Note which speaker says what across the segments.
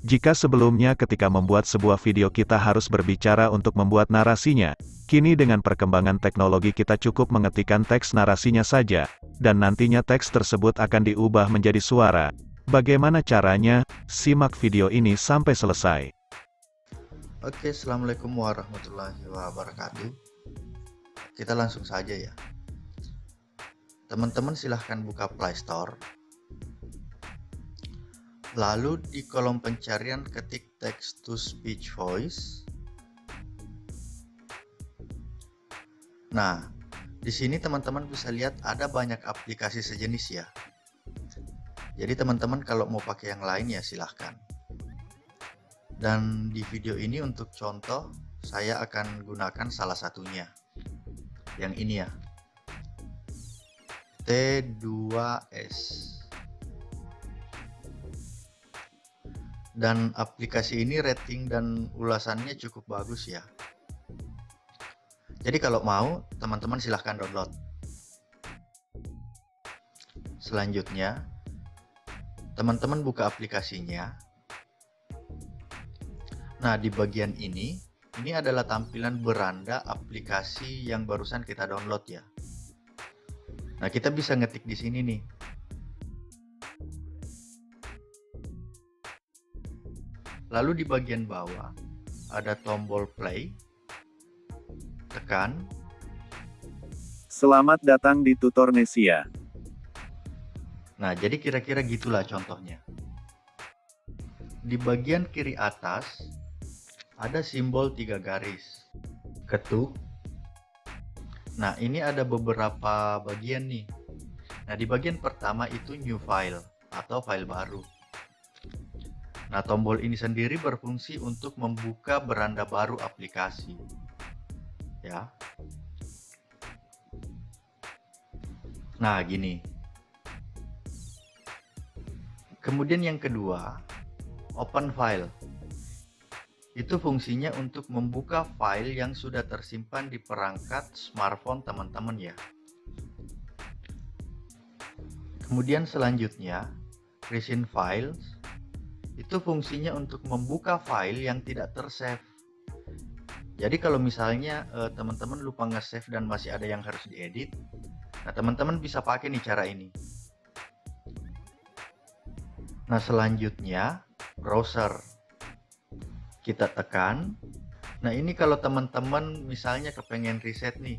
Speaker 1: Jika sebelumnya ketika membuat sebuah video kita harus berbicara untuk membuat narasinya, kini dengan perkembangan teknologi kita cukup mengetikkan teks narasinya saja, dan nantinya teks tersebut akan diubah menjadi suara. Bagaimana caranya? Simak video ini sampai selesai.
Speaker 2: Oke, assalamualaikum warahmatullahi wabarakatuh. Kita langsung saja ya. Teman-teman silahkan buka Play Store. Lalu di kolom pencarian ketik text to speech voice. Nah, di sini teman-teman bisa lihat ada banyak aplikasi sejenis ya. Jadi teman-teman kalau mau pakai yang lain ya silahkan. Dan di video ini untuk contoh saya akan gunakan salah satunya. Yang ini ya. T2S. Dan aplikasi ini rating dan ulasannya cukup bagus ya. Jadi kalau mau teman-teman silahkan download. Selanjutnya teman-teman buka aplikasinya. Nah, di bagian ini adalah tampilan beranda aplikasi yang barusan kita download ya. Nah, kita bisa ngetik di sini nih. Lalu di bagian bawah ada tombol play. Tekan.
Speaker 1: Selamat datang di Tutornesia.
Speaker 2: Nah, jadi kira-kira gitulah contohnya. Di bagian kiri atas ada simbol 3 garis. Ketuk. Nah, ini ada beberapa bagian nih. Nah, di bagian pertama itu new file atau file baru. Nah, tombol ini sendiri berfungsi untuk membuka beranda baru aplikasi. Ya. Nah, gini. Kemudian yang kedua, open file. Itu fungsinya untuk membuka file yang sudah tersimpan di perangkat smartphone teman-teman ya. Kemudian selanjutnya, recent files. Itu fungsinya untuk membuka file yang tidak tersave. Jadi kalau misalnya teman-teman lupa nge-save dan masih ada yang harus diedit, nah teman-teman bisa pakai nih cara ini. Nah, selanjutnya browser. Kita tekan. Nah, ini kalau teman-teman misalnya kepengen riset nih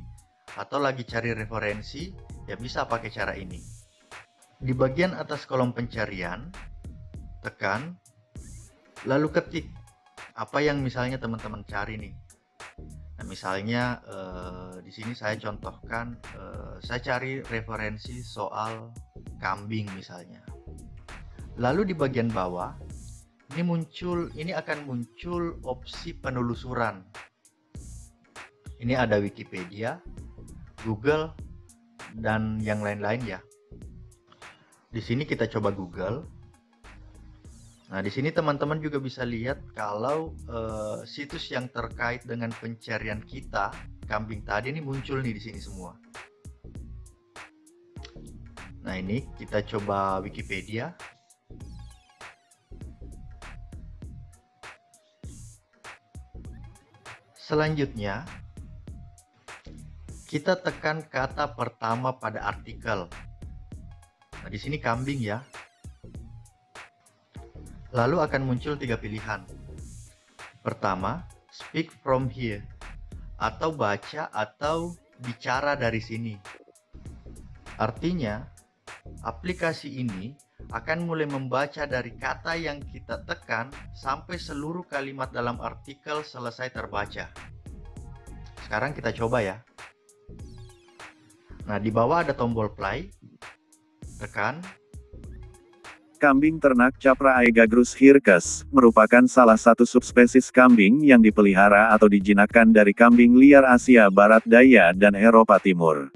Speaker 2: atau lagi cari referensi, ya bisa pakai cara ini. Di bagian atas kolom pencarian, tekan, lalu ketik apa yang misalnya teman-teman cari nih. Nah, misalnya di sini saya contohkan, saya cari referensi soal kambing misalnya. Lalu di bagian bawah ini akan muncul opsi penelusuran. Ini ada Wikipedia, Google, dan yang lain-lain ya. Di sini kita coba Google. Nah, di sini teman-teman juga bisa lihat kalau situs yang terkait dengan pencarian kita, kambing tadi ini muncul nih di sini semua. Nah, ini kita coba Wikipedia. Selanjutnya, kita tekan kata pertama pada artikel. Nah, di sini kambing ya. Lalu akan muncul 3 pilihan. Pertama, speak from here, atau baca atau bicara dari sini. Artinya, aplikasi ini akan mulai membaca dari kata yang kita tekan sampai seluruh kalimat dalam artikel selesai terbaca. Sekarang kita coba ya. Nah, di bawah ada tombol play. Tekan.
Speaker 1: Kambing ternak Capra aegagrus hircus merupakan salah satu subspesies kambing yang dipelihara atau dijinakkan dari kambing liar Asia Barat Daya dan Eropa Timur.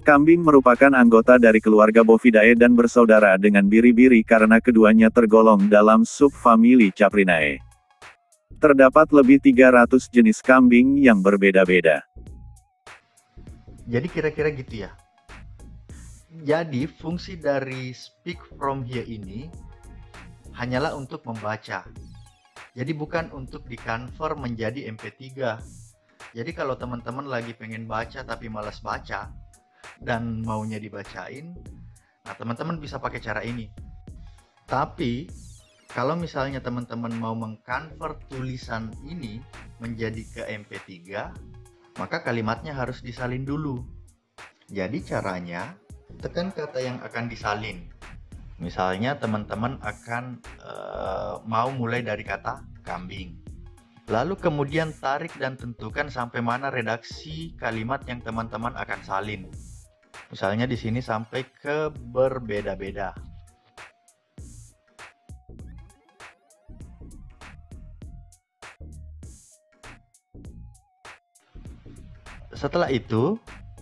Speaker 1: Kambing merupakan anggota dari keluarga Bovidae dan bersaudara dengan biri-biri karena keduanya tergolong dalam subfamili Caprinae. Terdapat lebih 300 jenis kambing yang berbeda-beda.
Speaker 2: Jadi kira-kira gitu ya. Jadi fungsi dari speak from here ini hanyalah untuk membaca. Jadi bukan untuk di-convert menjadi MP3. Jadi kalau teman-teman lagi pengen baca tapi malas baca dan maunya dibacain, nah teman-teman bisa pakai cara ini. Tapi kalau misalnya teman-teman mau mengkonvert tulisan ini menjadi ke MP3, maka kalimatnya harus disalin dulu. Jadi caranya, tekan kata yang akan disalin. Misalnya teman-teman akan mau mulai dari kata kambing. Lalu kemudian tarik dan tentukan sampai mana redaksi kalimat yang teman-teman akan salin. Misalnya di sini sampai ke berbeda-beda. Setelah itu,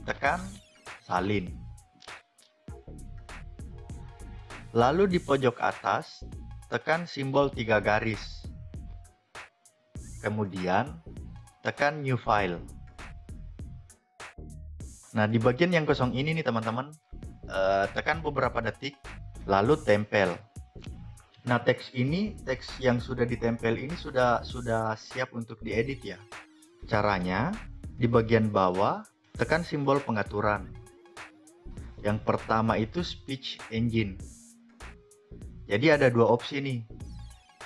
Speaker 2: tekan salin. Lalu di pojok atas, tekan simbol 3 garis. Kemudian, tekan new file. Nah, di bagian yang kosong ini nih teman-teman, tekan beberapa detik, lalu tempel. Nah, teks yang sudah ditempel ini sudah siap untuk diedit ya. Caranya, di bagian bawah, tekan simbol pengaturan. Yang pertama itu speech engine. Jadi ada 2 opsi nih.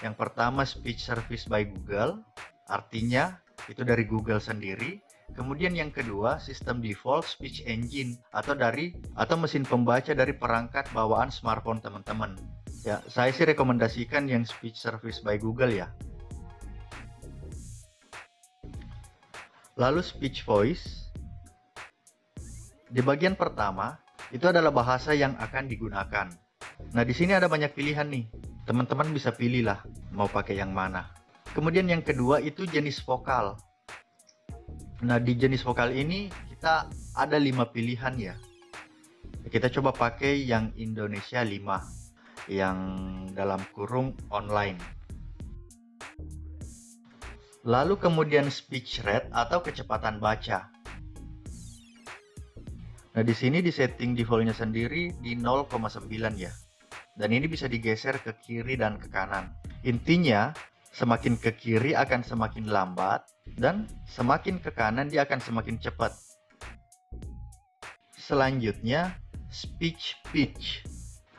Speaker 2: Yang pertama speech service by Google, artinya itu dari Google sendiri. Kemudian yang kedua sistem default speech engine atau mesin pembaca dari perangkat bawaan smartphone teman-teman. Ya, saya sih rekomendasikan yang speech service by Google ya. Lalu speech voice. Di bagian pertama, itu adalah bahasa yang akan digunakan. Nah, di sini ada banyak pilihan nih. Teman-teman bisa pilih lah mau pakai yang mana. Kemudian yang kedua itu jenis vokal. Nah, di jenis vokal ini kita ada 5 pilihan ya. Kita coba pakai yang Indonesia 5, yang dalam kurung online. Lalu kemudian speech rate atau kecepatan baca. Nah, di sini di setting defaultnya sendiri di 0,9 ya. Dan ini bisa digeser ke kiri dan ke kanan. Intinya, semakin ke kiri akan semakin lambat, dan semakin ke kanan dia akan semakin cepat. Selanjutnya, speech pitch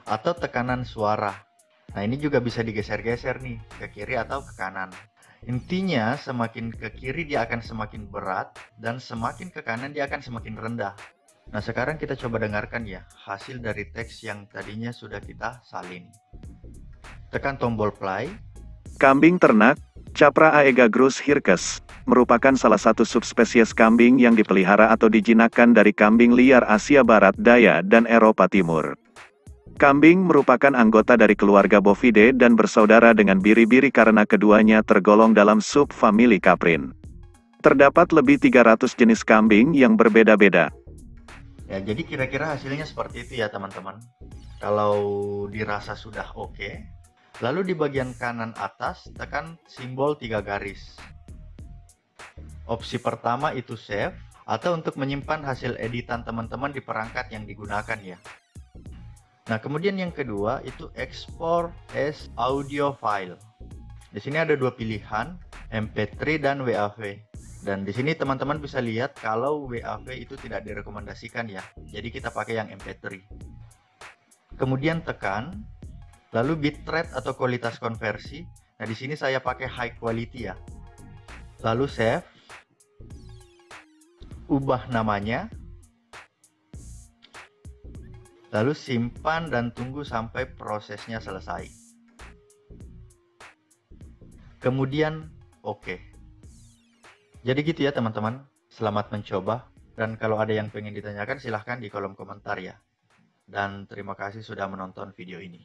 Speaker 2: atau tekanan suara. Nah, ini juga bisa digeser-geser nih, ke kiri atau ke kanan. Intinya, semakin ke kiri dia akan semakin berat, dan semakin ke kanan dia akan semakin rendah. Nah, sekarang kita coba dengarkan ya, hasil dari teks yang tadinya sudah kita salin. Tekan tombol play.
Speaker 1: Kambing ternak, Capra aegagrus hircus, merupakan salah satu subspesies kambing yang dipelihara atau dijinakkan dari kambing liar Asia Barat Daya dan Eropa Timur. Kambing merupakan anggota dari keluarga Bovidae dan bersaudara dengan biri-biri karena keduanya tergolong dalam subfamili Caprin. Terdapat lebih 300 jenis kambing yang berbeda-beda.
Speaker 2: Ya, jadi kira-kira hasilnya seperti itu ya teman-teman. Kalau dirasa sudah oke, lalu di bagian kanan atas tekan simbol 3 garis. Opsi pertama itu save, atau untuk menyimpan hasil editan teman-teman di perangkat yang digunakan ya. Nah, kemudian yang kedua itu export as audio file. Di sini ada 2 pilihan, MP3 dan WAV. Dan di sini teman-teman bisa lihat kalau WAV itu tidak direkomendasikan ya. Jadi kita pakai yang MP3. Kemudian tekan, lalu bitrate atau kualitas konversi. Nah, di sini saya pakai high quality ya. Lalu save. Ubah namanya. Lalu simpan dan tunggu sampai prosesnya selesai. Kemudian oke. Jadi gitu ya teman-teman, selamat mencoba, dan kalau ada yang pengen ditanyakan silahkan di kolom komentar ya. Dan terima kasih sudah menonton video ini.